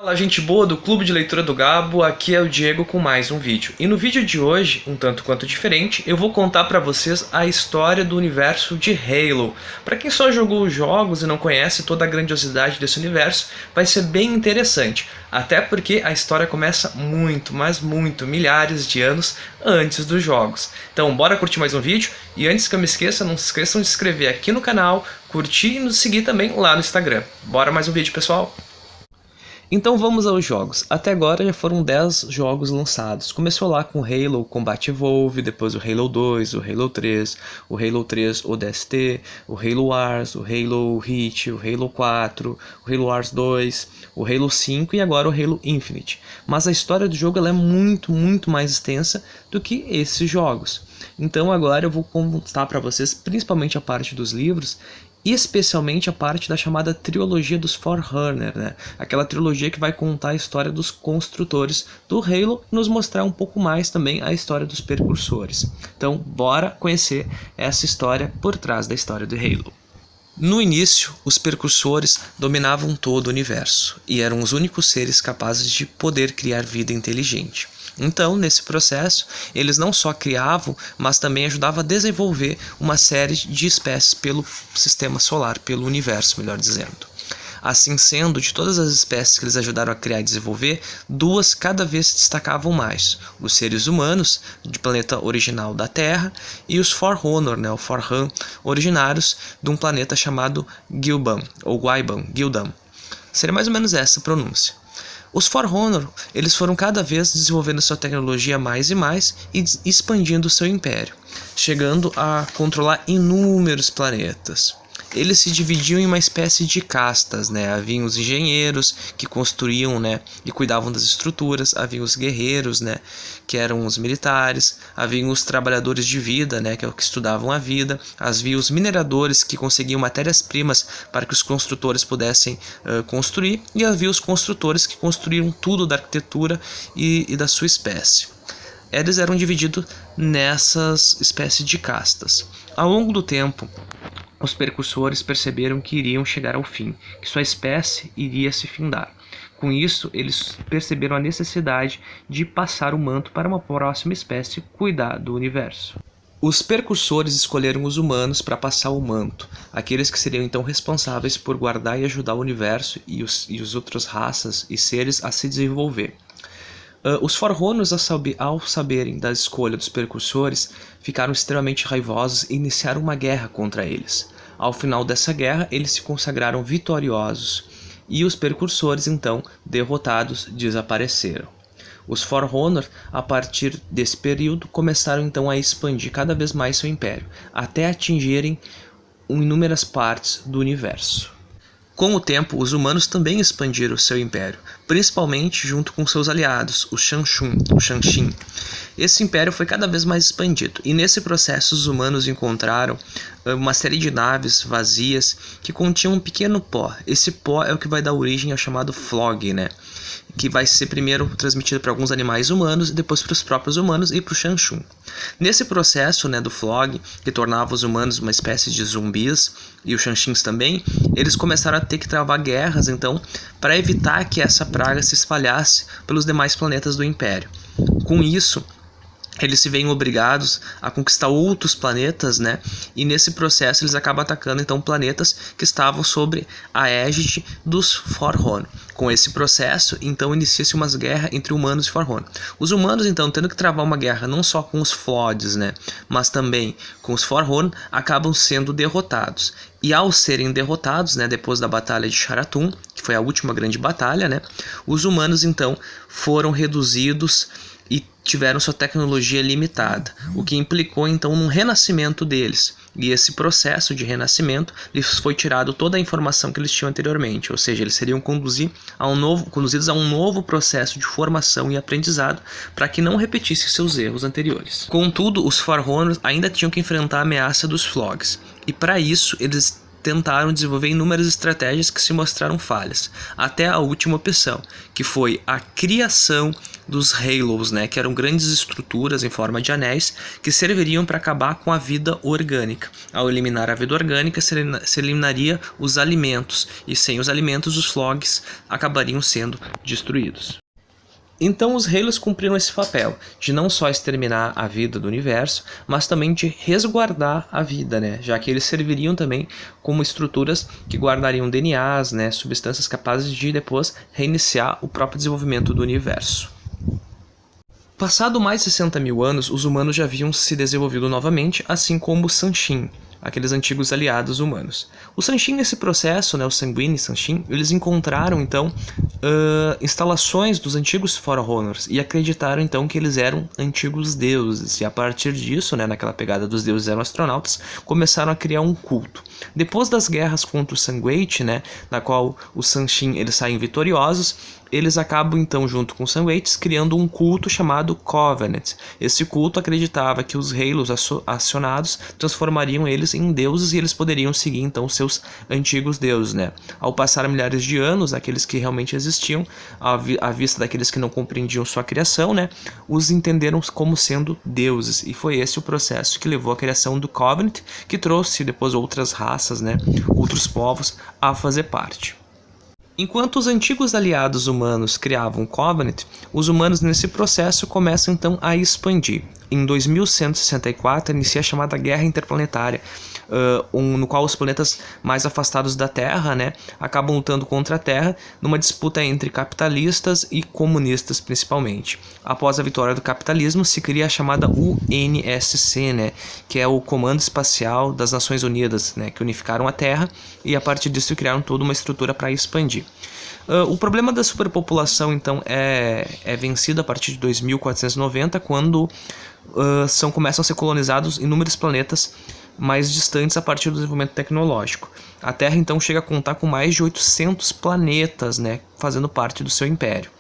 Fala, gente boa do Clube de Leitura do Gabo, aqui é o Diego com mais um vídeo. E no vídeo de hoje, um tanto quanto diferente, eu vou contar pra vocês a história do universo de Halo. Pra quem só jogou os jogos e não conhece toda a grandiosidade desse universo, vai ser bem interessante. Até porque a história começa muito, mas muito, milhares de anos antes dos jogos. Então bora curtir mais um vídeo, e antes que eu me esqueça, não se esqueçam de se inscrever aqui no canal, curtir e nos seguir também lá no Instagram. Bora mais um vídeo, pessoal! Então vamos aos jogos. Até agora já foram 10 jogos lançados. Começou lá com Halo Combat Evolved, depois o Halo 2, o Halo 3, o Halo 3 ODST, o Halo Wars, o Halo Reach, o Halo 4, o Halo Wars 2, o Halo 5 e agora o Halo Infinite. Mas a história do jogo ela é muito mais extensa do que esses jogos. Então agora eu vou contar para vocês principalmente a parte dos livros, e especialmente a parte da chamada trilogia dos Forerunner, né? Aquela trilogia que vai contar a história dos construtores do Halo e nos mostrar um pouco mais também a história dos precursores. Então, bora conhecer essa história por trás da história do Halo. No início, os precursores dominavam todo o universo e eram os únicos seres capazes de poder criar vida inteligente. Então, nesse processo, eles não só criavam, mas também ajudavam a desenvolver uma série de espécies pelo sistema solar, pelo universo, melhor dizendo. Assim sendo, de todas as espécies que eles ajudaram a criar e desenvolver, duas cada vez se destacavam mais: os seres humanos, de planeta original da Terra, e os Forerunner, o Forerun, originários de um planeta chamado Gilban, ou Guaiban, Gildan. Seria mais ou menos essa a pronúncia. Os Forerunner, eles foram cada vez desenvolvendo sua tecnologia mais e mais e expandindo seu império, chegando a controlar inúmeros planetas. Eles se dividiam em uma espécie de castas, né? Haviam os engenheiros que construíam, né, e cuidavam das estruturas, haviam os guerreiros, né, que eram os militares, haviam os trabalhadores de vida, né, que é o que estudavam a vida, havia os mineradores que conseguiam matérias-primas para que os construtores pudessem construir, e havia os construtores que construíam tudo da arquitetura e da sua espécie. Eles eram divididos nessas espécies de castas. Ao longo do tempo, os precursores perceberam que iriam chegar ao fim, que sua espécie iria se findar. Com isso, eles perceberam a necessidade de passar o manto para uma próxima espécie cuidar do universo. Os precursores escolheram os humanos para passar o manto, aqueles que seriam então responsáveis por guardar e ajudar o universo e as outras raças e seres a se desenvolver. Os Forerunners, ao saberem da escolha dos precursores, ficaram extremamente raivosos e iniciaram uma guerra contra eles. Ao final dessa guerra, eles se consagraram vitoriosos, e os precursores, então, derrotados, desapareceram. Os Forerunner, a partir desse período, começaram então a expandir cada vez mais seu império, até atingirem inúmeras partes do universo. Com o tempo, os humanos também expandiram seu império, principalmente junto com seus aliados, os Shanxin. Esse império foi cada vez mais expandido, e nesse processo os humanos encontraram uma série de naves vazias que continham um pequeno pó. Esse pó é o que vai dar origem ao chamado Flog, né? Que vai ser primeiro transmitido para alguns animais humanos e depois para os próprios humanos e para o Shanxun. Nesse processo, né, do Flog, que tornava os humanos uma espécie de zumbis e os Shanxins também, eles começaram a ter que travar guerras, então, para evitar que essa praga se espalhasse pelos demais planetas do Império. Com isso, eles se veem obrigados a conquistar outros planetas, né? E nesse processo eles acabam atacando então planetas que estavam sobre a égide dos Forerunner. Com esse processo, então inicia-se uma guerra entre humanos e Forerunner. Os humanos então tendo que travar uma guerra não só com os Flods, né? Mas também com os Forerunner, acabam sendo derrotados. E ao serem derrotados, né, depois da batalha de Sharathun, que foi a última grande batalha, né? Os humanos então foram reduzidos e tiveram sua tecnologia limitada, o que implicou então num renascimento deles. E esse processo de renascimento lhes foi tirado toda a informação que eles tinham anteriormente, ou seja, eles seriam conduzidos a um novo processo de formação e aprendizado para que não repetissem seus erros anteriores. Contudo, os Forerunners ainda tinham que enfrentar a ameaça dos Flogs, e para isso eles tentaram desenvolver inúmeras estratégias que se mostraram falhas, até a última opção, que foi a criação dos Halos, né, que eram grandes estruturas em forma de anéis que serviriam para acabar com a vida orgânica. Ao eliminar a vida orgânica, se eliminaria os alimentos, e sem os alimentos os Flogs acabariam sendo destruídos. Então os Halos cumpriram esse papel de não só exterminar a vida do universo, mas também de resguardar a vida, né? Já que eles serviriam também como estruturas que guardariam DNAs, né? Substâncias capazes de depois reiniciar o próprio desenvolvimento do universo. Passado mais de 60 mil anos, os humanos já haviam se desenvolvido novamente, assim como o Sanshin, aqueles antigos aliados humanos. O Sanshin, nesse processo, né, o Sanguine Sanshin, eles encontraram então instalações dos antigos Forerrunners e acreditaram então que eles eram antigos deuses, e a partir disso, né, naquela pegada dos deuses eram astronautas, começaram a criar um culto. Depois das guerras contra o Sanguate, né, na qual os Sanshin eles saem vitoriosos, eles acabam então, junto com os Sanguates, criando um culto chamado Covenant. Esse culto acreditava que os Halos acionados transformariam eles em deuses e eles poderiam seguir então seus antigos deuses, né? Ao passar milhares de anos, aqueles que realmente existiam, à vista daqueles que não compreendiam sua criação, né, os entenderam como sendo deuses. E foi esse o processo que levou à criação do Covenant, que trouxe depois outras raças, né, outros povos a fazer parte. Enquanto os antigos aliados humanos criavam o Covenant, os humanos nesse processo começam então a expandir. Em 2164 inicia a chamada Guerra Interplanetária, no qual os planetas mais afastados da Terra, né, acabam lutando contra a Terra numa disputa entre capitalistas e comunistas principalmente. Após a vitória do capitalismo se cria a chamada UNSC, né, que é o Comando Espacial das Nações Unidas, né, que unificaram a Terra e a partir disso criaram toda uma estrutura para expandir. O problema da superpopulação então é vencido a partir de 2490, quando começam a ser colonizados inúmeros planetas mais distantes a partir do desenvolvimento tecnológico. A Terra então chega a contar com mais de 800 planetas, né, fazendo parte do seu império.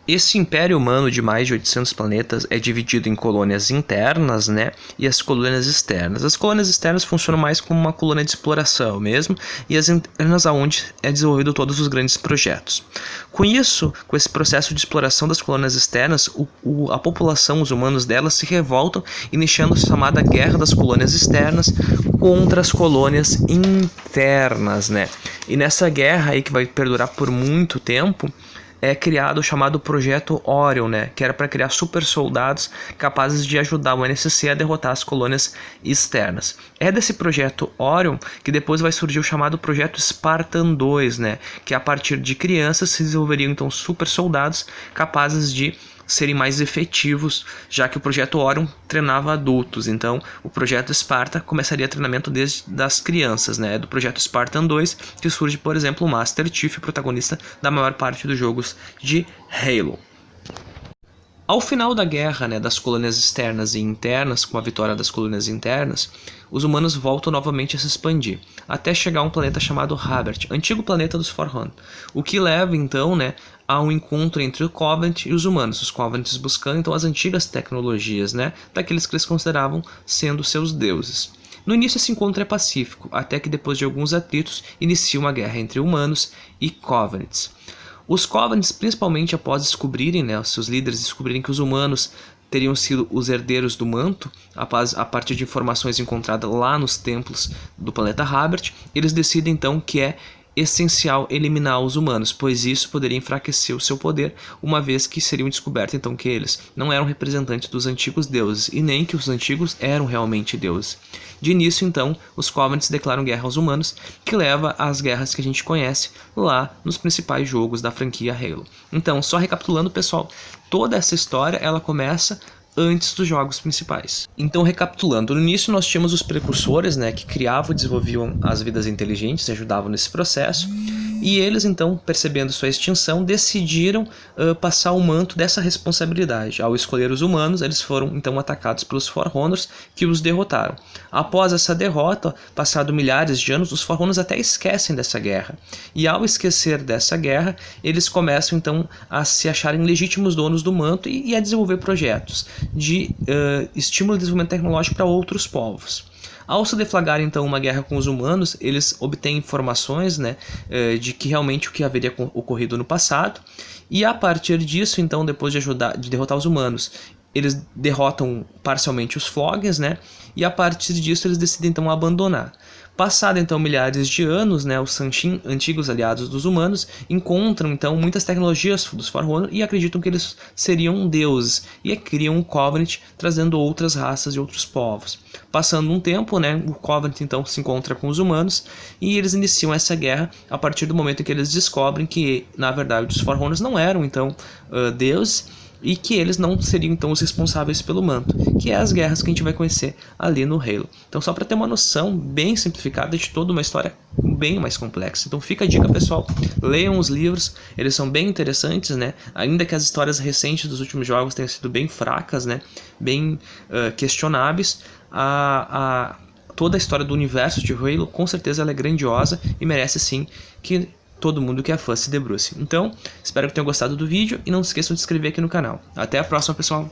Esse império humano de mais de 800 planetas é dividido em colônias internas, né, e as colônias externas. As colônias externas funcionam mais como uma colônia de exploração mesmo, e as internas aonde é desenvolvido todos os grandes projetos. Com isso, com esse processo de exploração das colônias externas, a população, os humanos delas se revoltam, iniciando a chamada Guerra das Colônias Externas contra as colônias internas, né. E nessa guerra aí que vai perdurar por muito tempo, é criado o chamado Projeto Orion, né, que era para criar super soldados capazes de ajudar o NSC a derrotar as colônias externas. É desse Projeto Orion que depois vai surgir o chamado Projeto Spartan 2, né, que a partir de crianças se desenvolveriam então super soldados capazes de serem mais efetivos, já que o Projeto Orion treinava adultos. Então, o Projeto Sparta começaria treinamento desde das crianças, né? Do Projeto Spartan 2, que surge, por exemplo, o Master Chief, protagonista da maior parte dos jogos de Halo. Ao final da guerra, né, das colônias externas e internas, com a vitória das colônias internas, os humanos voltam novamente a se expandir, até chegar a um planeta chamado Habert, antigo planeta dos Forerunner, o que leva então, né, a um encontro entre o Covenant e os humanos, os Covenants buscando então as antigas tecnologias, né, daqueles que eles consideravam sendo seus deuses. No início esse encontro é pacífico, até que depois de alguns atritos inicia uma guerra entre humanos e Covenants. Os Covenants, principalmente após descobrirem, né, os seus líderes descobrirem que os humanos teriam sido os herdeiros do manto, a partir de informações encontradas lá nos templos do planeta Habert, eles decidem então que é essencial eliminar os humanos, pois isso poderia enfraquecer o seu poder, uma vez que seriam descobertos então que eles não eram representantes dos antigos deuses, e nem que os antigos eram realmente deuses. De início então, os Covenants declaram guerra aos humanos, que leva às guerras que a gente conhece lá nos principais jogos da franquia Halo. Então, só recapitulando, pessoal, toda essa história ela começa antes dos jogos principais. Então, recapitulando, no início nós tínhamos os precursores, né, que criavam e desenvolviam as vidas inteligentes e ajudavam nesse processo, e eles então, percebendo sua extinção, decidiram passar o manto dessa responsabilidade. Ao escolher os humanos, eles foram então atacados pelos Forerunners, que os derrotaram. Após essa derrota, passado milhares de anos, os Forerunners até esquecem dessa guerra, e ao esquecer dessa guerra, eles começam então a se acharem legítimos donos do manto e a desenvolver projetos de estímulo e desenvolvimento tecnológico para outros povos. Ao se deflagrar então uma guerra com os humanos, eles obtêm informações, né, de que realmente o que haveria ocorrido no passado, e a partir disso, então, depois de derrotar os humanos, eles derrotam parcialmente os Floggers, né, e a partir disso eles decidem então abandonar. Passado então milhares de anos, né, os Sanshin, antigos aliados dos humanos, encontram então muitas tecnologias dos Forerunner e acreditam que eles seriam deuses e criam um Covenant trazendo outras raças e outros povos. Passando um tempo, né, o Covenant então se encontra com os humanos e eles iniciam essa guerra a partir do momento em que eles descobrem que na verdade os Forerunners não eram então deuses, e que eles não seriam então os responsáveis pelo manto, que é as guerras que a gente vai conhecer ali no Halo. Então só para ter uma noção bem simplificada de toda uma história bem mais complexa. Então fica a dica, pessoal, leiam os livros, eles são bem interessantes, né? Ainda que as histórias recentes dos últimos jogos tenham sido bem fracas, né? Bem questionáveis, toda a história do universo de Halo com certeza ela é grandiosa e merece sim que todo mundo que é fã se debruce. Então, espero que tenham gostado do vídeo e não se esqueçam de se inscrever aqui no canal. Até a próxima, pessoal!